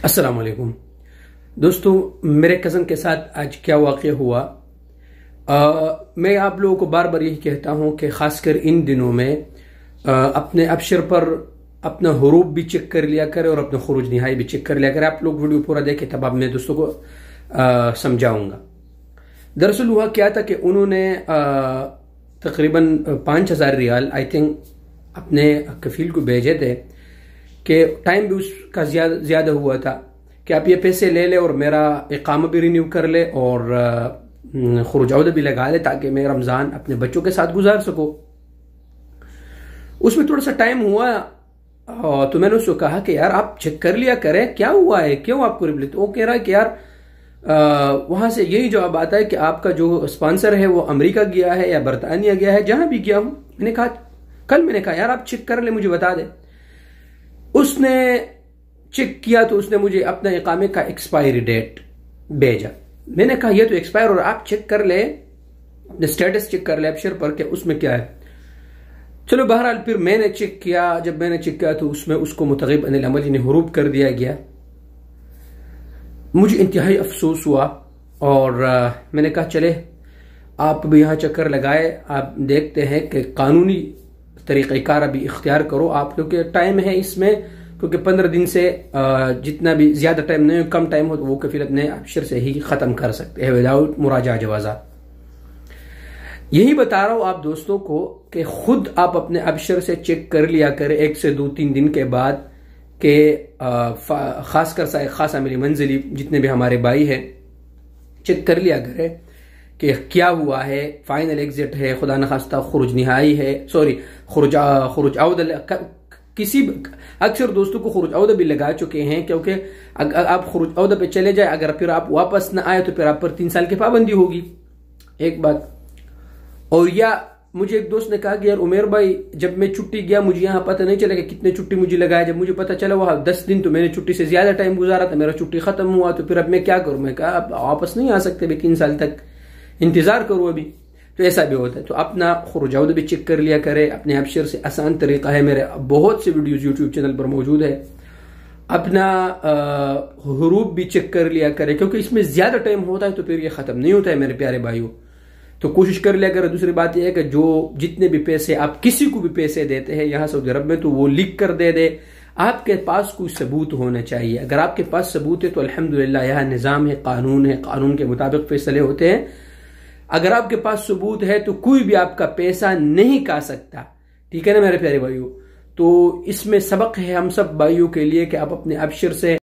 अस्सलाम वालेकुम दोस्तों, मेरे कज़न के साथ आज क्या वाक़या हुआ। मैं आप लोगों को बार बार यही कहता हूं कि ख़ासकर इन दिनों में अपने अबशर पर अपना हुरूफ भी चेक कर लिया करें और अपना खुरूज निहाई भी चेक कर लिया करें। आप लोग वीडियो पूरा देखें, तब आप मैं दोस्तों को समझाऊंगा। दरअसल हुआ क्या था कि उन्होंने तकरीबन 5,000 रियाल आई थिंक अपने कफील को भेजे थे कि टाइम भी उसका ज्यादा हुआ था कि आप ये पैसे ले ले और मेरा इकामा भी रिन्यू कर ले और खुरूज भी लगा ले ताकि मैं रमज़ान अपने बच्चों के साथ गुजार सकूं। उसमें थोड़ा सा टाइम हुआ तो मैंने उसको कहा कि यार आप चेक कर लिया करें क्या हुआ है, क्यों आपको रिप्लाई। तो वो कह रहा है कि यार वहां से यही जवाब आता है कि आपका जो स्पॉन्सर है वो अमेरिका गया है या बरतानिया गया है, जहां भी गया हूं। मैंने कहा यार आप चेक कर ले, मुझे बता दे। उसने चेक किया तो उसने मुझे अपना इकामे का एक्सपायरी डेट भेजा। मैंने कहा ये तो एक्सपायर और आप चेक कर ले, अपने स्टेटस चेक कर ले अबशर पर कि उसमें क्या है। चलो बहरहाल फिर मैंने चेक किया। जब मैंने चेक किया तो उसमें उसको मुतग़िब अनिल अमल यानी हुरूफ कर दिया गया। मुझे इंतहाई अफसोस हुआ और मैंने कहा चले आप भी यहाँ चक्कर लगाए, आप देखते हैं कि कानूनी तरीक़ेकार अभी इख्तियार करो आप लोग के टाइम है इसमें, क्योंकि 15 दिन से जितना भी ज्यादा टाइम नहीं हो, कम टाइम हो तो वो कफील अपने अबशर से ही खत्म कर सकते हैं विदाउट मुराजा जवाजा। यही बता रहा हूं आप दोस्तों को कि खुद आप अपने अबशर से चेक कर लिया करें 1 से 2-3 दिन के बाद के खासकर खासा मेरी मंजिली जितने भी हमारे भाई हैं चेक कर लिया करें कि क्या हुआ है, फाइनल एग्जिट है, खुदा न खास्ता खुरुज निहाई है, सॉरी खुरुज औद। किसी अक्सर दोस्तों को खुरुज औद भी लगा चुके हैं, क्योंकि अगर आप खुरुज औद पे चले जाए, अगर फिर आप वापस न आए तो फिर आप पर 3 साल की पाबंदी होगी, एक बात। और या मुझे एक दोस्त ने कहा कि यार उमेर भाई जब मैं छुट्टी गया मुझे यहाँ पता नहीं चला कि कितने छुट्टी मुझे लगाया। जब मुझे पता चला वहां 10 दिन तो मैंने छुट्टी से ज्यादा टाइम गुजारा था, मेरा छुट्टी खत्म हुआ तो फिर अब मैं क्या करूं। मैं कहा अब वापस नहीं आ सकते, 3 साल तक इंतजार करूं अभी। तो ऐसा भी होता है। तो अपना खुरूज भी चेक कर लिया करे, अपने अबशर से आसान तरीका है, मेरे बहुत से वीडियोस यूट्यूब चैनल पर मौजूद है। अपना हुरूफ भी चेक कर लिया करे, क्योंकि इसमें ज्यादा टाइम होता है तो फिर ये खत्म नहीं होता है मेरे प्यारे भाइयों। तो कोशिश कर लिया करें। दूसरी बात यह है कि जो जितने भी पैसे आप किसी को भी पैसे देते हैं यहाँ सऊदी अरब में, तो वो लिख कर दे दे। आपके पास कोई सबूत होना चाहिए। अगर आपके पास सबूत है तो अल्हम्दुलिल्लाह यहाँ निज़ाम है, कानून के मुताबिक फैसले होते हैं। अगर आपके पास सबूत है तो कोई भी आपका पैसा नहीं खा सकता, ठीक है ना मेरे प्यारे भाइयों। तो इसमें सबक है हम सब भाइयों के लिए कि आप अपने अबशर से